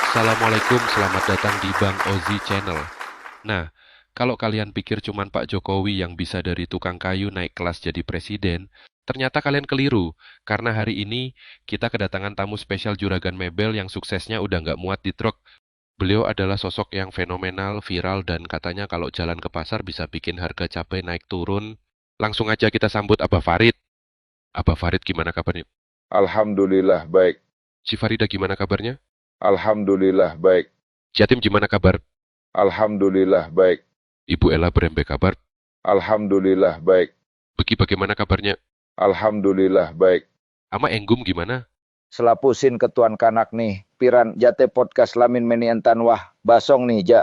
Assalamualaikum, selamat datang di Bang Ozi Channel. Nah, kalau kalian pikir cuman Pak Jokowi yang bisa dari tukang kayu naik kelas jadi presiden, ternyata kalian keliru. Karena hari ini kita kedatangan tamu spesial juragan mebel yang suksesnya udah nggak muat di truk. Beliau adalah sosok yang fenomenal, viral, dan katanya kalau jalan ke pasar bisa bikin harga cabai naik turun. Langsung aja kita sambut Abah Farid. Abah Farid gimana kabarnya? Alhamdulillah baik. Si Farida gimana kabarnya? Alhamdulillah baik. Jatim gimana kabar? Alhamdulillah baik. Ibu Ella Brembe kabar? Alhamdulillah baik. Begi bagaimana kabarnya? Alhamdulillah baik. Ama Enggum gimana? Selapusin ketuan kanak nih. Piran jate podcast lamin menientan wah. Basong nih ja.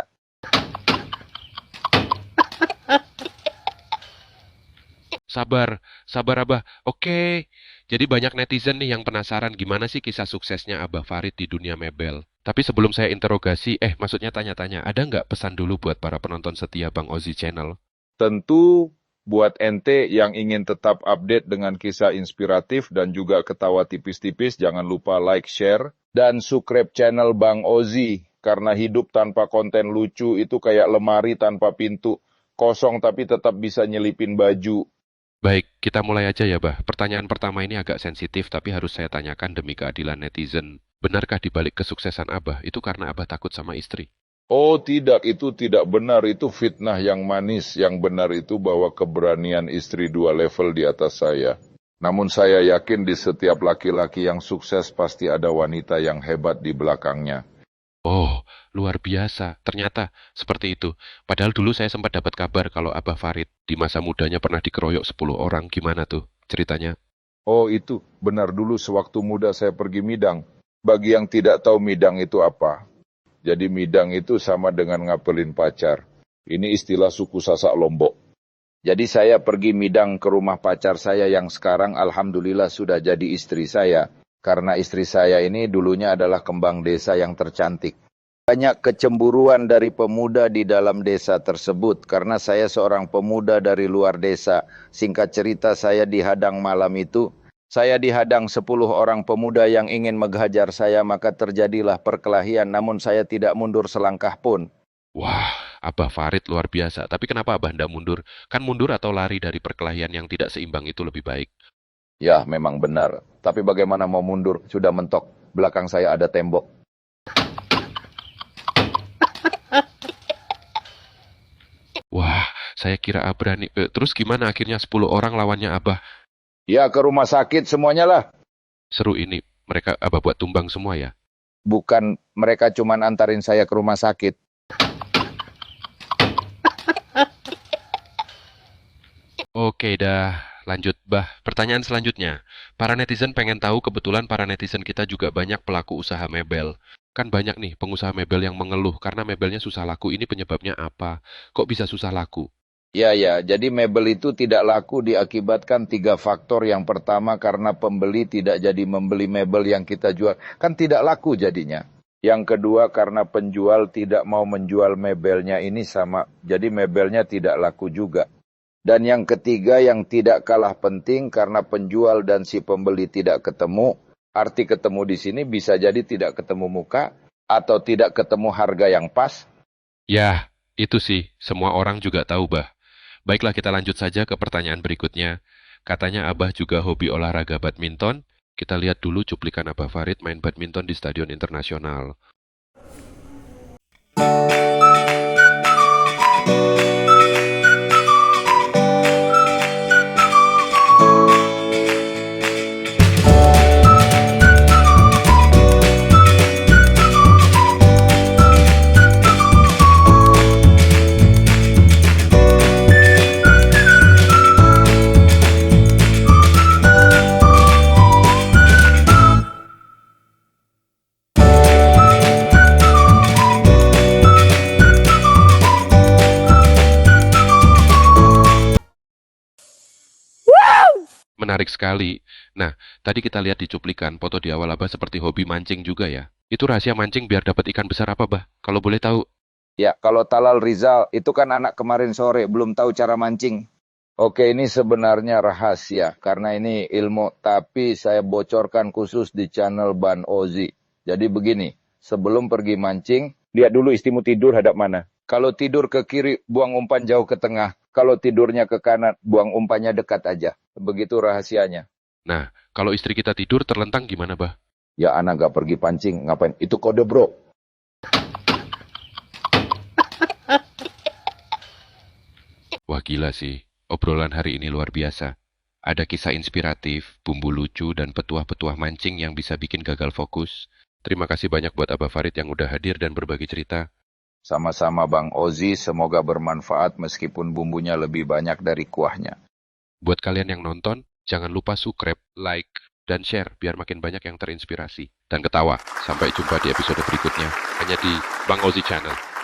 Sabar, sabar Abah. Oke. Jadi banyak netizen nih yang penasaran gimana sih kisah suksesnya Abah Farid di dunia mebel. Tapi sebelum saya interogasi, maksudnya tanya-tanya, ada nggak pesan dulu buat para penonton setia Bang Ozi Channel? Tentu buat ente yang ingin tetap update dengan kisah inspiratif dan juga ketawa tipis-tipis, jangan lupa like, share, dan subscribe channel Bang Ozi. Karena hidup tanpa konten lucu itu kayak lemari tanpa pintu. Kosong tapi tetap bisa nyelipin baju. Baik, kita mulai aja ya, Bah. Pertanyaan pertama ini agak sensitif, tapi harus saya tanyakan demi keadilan netizen. Benarkah dibalik kesuksesan Abah itu karena Abah takut sama istri? Oh tidak, itu tidak benar. Itu fitnah yang manis. Yang benar itu bahwa keberanian istri 2 level di atas saya. Namun saya yakin di setiap laki-laki yang sukses pasti ada wanita yang hebat di belakangnya. Oh, luar biasa. Ternyata seperti itu. Padahal dulu saya sempat dapat kabar kalau Abah Farid di masa mudanya pernah dikeroyok 10 orang. Gimana tuh ceritanya? Oh itu, benar dulu sewaktu muda saya pergi midang. Bagi yang tidak tahu midang itu apa? Jadi midang itu sama dengan ngapelin pacar. Ini istilah suku Sasak Lombok. Jadi saya pergi midang ke rumah pacar saya yang sekarang alhamdulillah sudah jadi istri saya. Karena istri saya ini dulunya adalah kembang desa yang tercantik. Banyak kecemburuan dari pemuda di dalam desa tersebut karena saya seorang pemuda dari luar desa. Singkat cerita saya dihadang malam itu. Saya dihadang 10 orang pemuda yang ingin menghajar saya, maka terjadilah perkelahian, namun saya tidak mundur selangkah pun. Wah, Abah Farid luar biasa. Tapi kenapa Abah ndak mundur? Kan mundur atau lari dari perkelahian yang tidak seimbang itu lebih baik. Ya, memang benar. Tapi bagaimana mau mundur? Sudah mentok. Belakang saya ada tembok. Wah, saya kira Abah nih. Terus gimana akhirnya 10 orang lawannya Abah? Ya, ke rumah sakit semuanya lah. Seru ini. Mereka Abah buat tumbang semua ya? Bukan mereka cuman antarin saya ke rumah sakit. Oke dah, lanjut Bah. Pertanyaan selanjutnya. Para netizen pengen tahu, kebetulan para netizen kita juga banyak pelaku usaha mebel. Kan banyak nih pengusaha mebel yang mengeluh karena mebelnya susah laku. Ini penyebabnya apa? Kok bisa susah laku? Ya, jadi mebel itu tidak laku diakibatkan 3 faktor. Yang pertama karena pembeli tidak jadi membeli mebel yang kita jual. Kan tidak laku jadinya. Yang kedua karena penjual tidak mau menjual mebelnya ini sama. Jadi mebelnya tidak laku juga. Dan yang ketiga yang tidak kalah penting karena penjual dan si pembeli tidak ketemu. Arti ketemu di sini bisa jadi tidak ketemu muka atau tidak ketemu harga yang pas. Ya, itu sih. Semua orang juga tahu Bah. Baiklah kita lanjut saja ke pertanyaan berikutnya. Katanya Abah juga hobi olahraga badminton. Kita lihat dulu cuplikan Abah Farid main badminton di Stadion Internasional. Menarik sekali. Nah, tadi kita lihat di cuplikan foto di awal Abah seperti hobi mancing juga ya. Itu rahasia mancing biar dapat ikan besar apa, Bah? Kalau boleh tahu. Ya, kalau Talal Rizal itu kan anak kemarin sore belum tahu cara mancing. Oke, ini sebenarnya rahasia karena ini ilmu, tapi saya bocorkan khusus di channel Ban Ozi. Jadi begini, sebelum pergi mancing, Lihat dulu istrimu tidur hadap mana. kalau tidur ke kiri, buang umpan jauh ke tengah. Kalau tidurnya ke kanan, buang umpannya dekat aja. Begitu rahasianya. Nah, kalau istri kita tidur terlentang gimana, Bah? Ya anak gak pergi pancing, ngapain? Itu kode bro. Wah gila sih, obrolan hari ini luar biasa. Ada kisah inspiratif, bumbu lucu, dan petuah-petuah mancing yang bisa bikin gagal fokus. Terima kasih banyak buat Abah Farid yang udah hadir dan berbagi cerita. Sama-sama Bang Ozi, semoga bermanfaat meskipun bumbunya lebih banyak dari kuahnya. Buat kalian yang nonton, jangan lupa subscribe, like, dan share biar makin banyak yang terinspirasi dan ketawa. Sampai jumpa di episode berikutnya, hanya di Bang Ozi Channel.